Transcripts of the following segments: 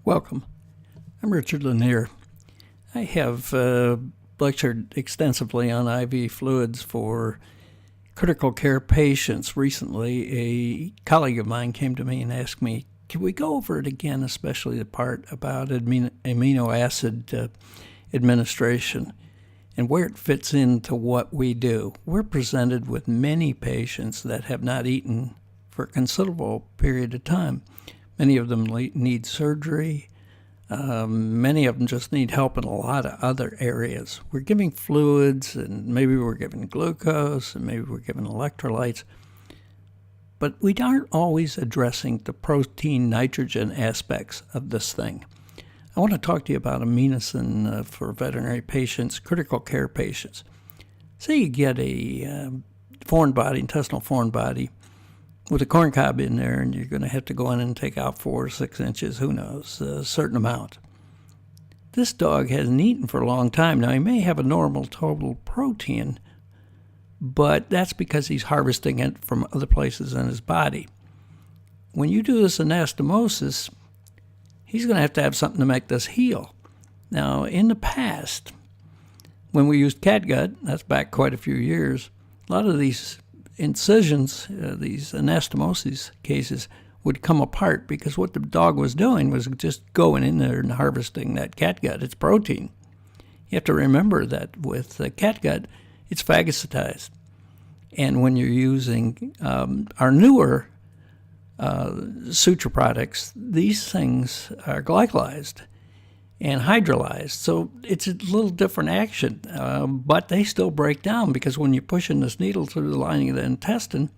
Welcome. I'm Richard Lanier. I have lectured extensively on IV fluids for critical care patients. Recently, a colleague of mine came to me and asked me, can we go over it again, especially the part about amino acid administration and where it fits into what we do. We're presented with many patients that have not eaten for a considerable period of time. Many of them need surgery. Many of them just need help in a lot of other areas. We're giving fluids, and maybe we're giving glucose, and maybe we're giving electrolytes. But we aren't always addressing the protein nitrogen aspects of this thing. I want to talk to you about Aminosyn for veterinary patients, critical care patients. Say you get a intestinal foreign body, with a corn cob in there, and you're going to have to go in and take out 4 or 6 inches, who knows, a certain amount. This dog hasn't eaten for a long time. Now, he may have a normal total protein, but that's because he's harvesting it from other places in his body. When you do this anastomosis, he's going to have something to make this heal. Now, in the past, when we used catgut, that's back quite a few years, a lot of these incisions, these anastomosis cases, would come apart because what the dog was doing was just going in there and harvesting that catgut. It's protein. You have to remember that with catgut, it's phagocytized. And when you're using our newer suture products, these things are glycolized and hydrolyzed. So it's a little different action, but they still break down because when you're pushing this needle through the lining of the intestine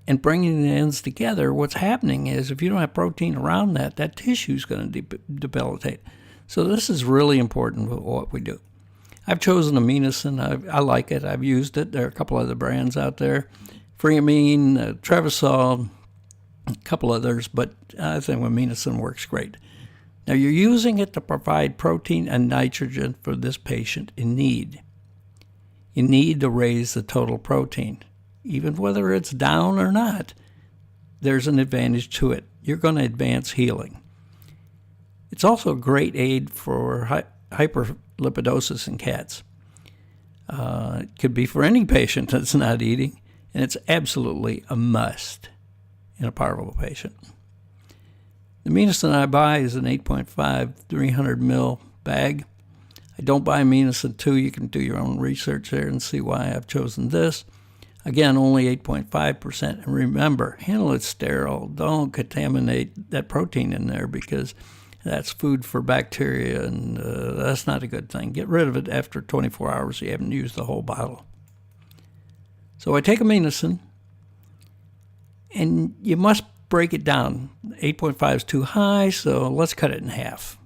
and bringing the ends together, what's happening is if you don't have protein around that tissue is going to debilitate. So this is really important with what we do. I've chosen Aminosyn. I like it. I've used it. There are a couple other brands out there, Freamine, Trevisol, a couple others, but I think Aminosyn works great. Now, you're using it to provide protein and nitrogen for this patient in need. You need to raise the total protein. Even whether it's down or not, there's an advantage to it. You're going to advance healing. It's also a great aid for hyperlipidosis in cats. It could be for any patient that's not eating, and it's absolutely a must in a parvo patient. The Aminosyn I buy is an 8.5 300 ml bag. I don't buy Aminosyn 2. You can do your own research there and see why I've chosen this. Again, only 8.5%. And remember, handle it sterile. Don't contaminate that protein in there because that's food for bacteria, and that's not a good thing. Get rid of it after 24 hours so you haven't used the whole bottle. So I take Aminosyn, and you must break it down. 8.5 is too high, so let's cut it in half.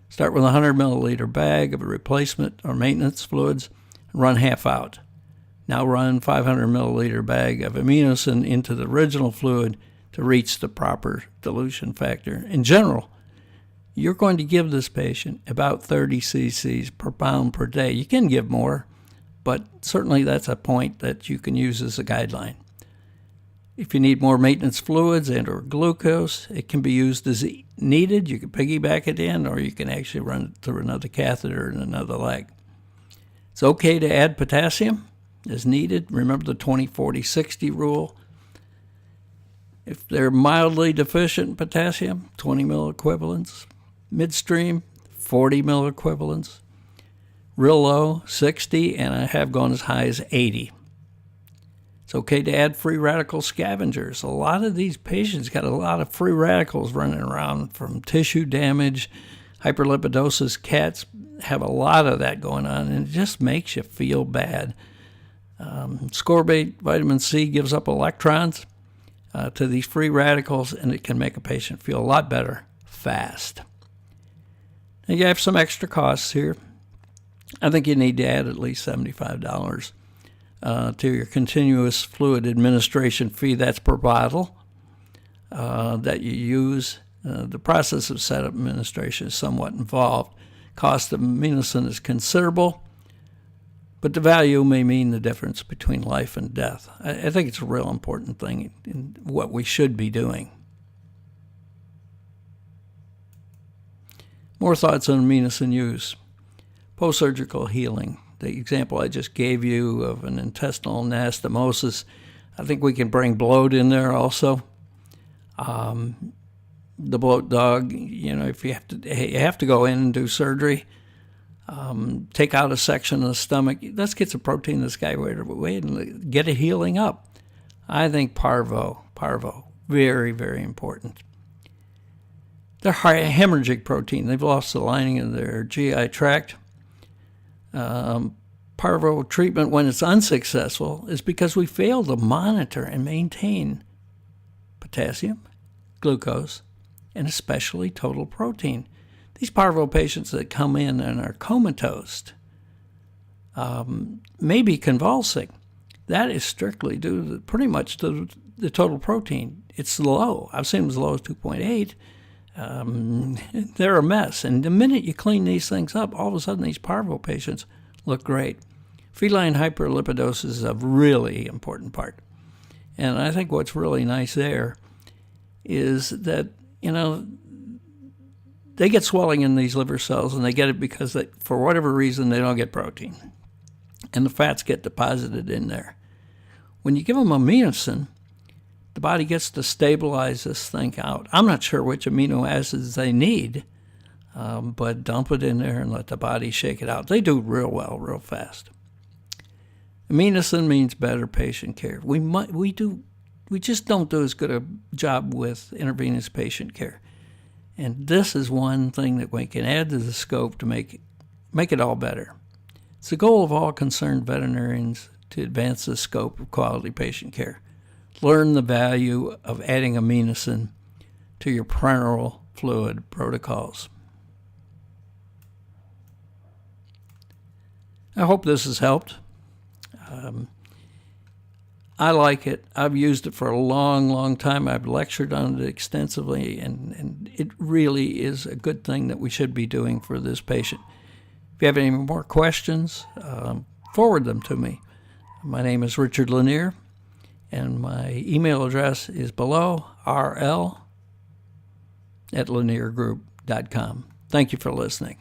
Start with a 100 milliliter bag of a replacement or maintenance fluids and run half out. Now run 500 milliliter bag of Aminosyn into the original fluid to reach the proper dilution factor. In general, you're going to give this patient about 30 cc's per pound per day. You can give more, but certainly that's a point that you can use as a guideline. If you need more maintenance fluids and or glucose, it can be used as needed. You can piggyback it in, or you can actually run it through another catheter and another leg. It's okay to add potassium as needed. Remember the 20-40-60 rule. If they're mildly deficient in potassium, 20 milliequivalents. Midstream, 40 milliequivalents. Real low, 60, and I have gone as high as 80. It's okay to add free radical scavengers. A lot of these patients got a lot of free radicals running around from tissue damage. Hyperlipidosis cats have a lot of that going on, and it just makes you feel bad. Ascorbate vitamin C gives up electrons to these free radicals, and it can make a patient feel a lot better fast. Now, you have some extra costs here. I think you need to add at least $75 to your continuous fluid administration fee. That's per bottle that you use. The process of setup administration is somewhat involved. Cost of Aminosyn is considerable, but the value may mean the difference between life and death. I think it's a real important thing in what we should be doing. More thoughts on Aminosyn use. Post-surgical healing. The example I just gave you of an intestinal anastomosis, I think we can bring bloat in there also. The bloat dog, if you have to go in and do surgery, take out a section of the stomach. Let's get some protein in this guy away and get it healing up. I think parvo, very, very important. They're hemorrhagic protein. They've lost the lining of their GI tract. Parvo treatment, when it's unsuccessful, is because we fail to monitor and maintain potassium, glucose, and especially total protein. These parvo patients that come in and are comatose, may be convulsing. That is strictly due pretty much to the total protein. It's low. I've seen them as low as 2.8. They're a mess. And the minute you clean these things up, all of a sudden these parvo patients look great. Feline hyperlipidosis is a really important part. And I think what's really nice there is that, they get swelling in these liver cells, and they get it because for whatever reason, they don't get protein. And the fats get deposited in there. When you give them Aminosyn, the body gets to stabilize this thing out. I'm not sure which amino acids they need, but dump it in there and let the body shake it out. They do real well, real fast. Aminosyn means better patient care. We just don't do as good a job with intravenous patient care. And this is one thing that we can add to the scope to make it all better. It's the goal of all concerned veterinarians to advance the scope of quality patient care. Learn the value of adding Aminosyn to your parenteral fluid protocols. I hope this has helped. I like it. I've used it for a long, long time. I've lectured on it extensively, and it really is a good thing that we should be doing for this patient. If you have any more questions, forward them to me. My name is Richard Lanier, and my email address is below, rl@laniergroup.com. Thank you for listening.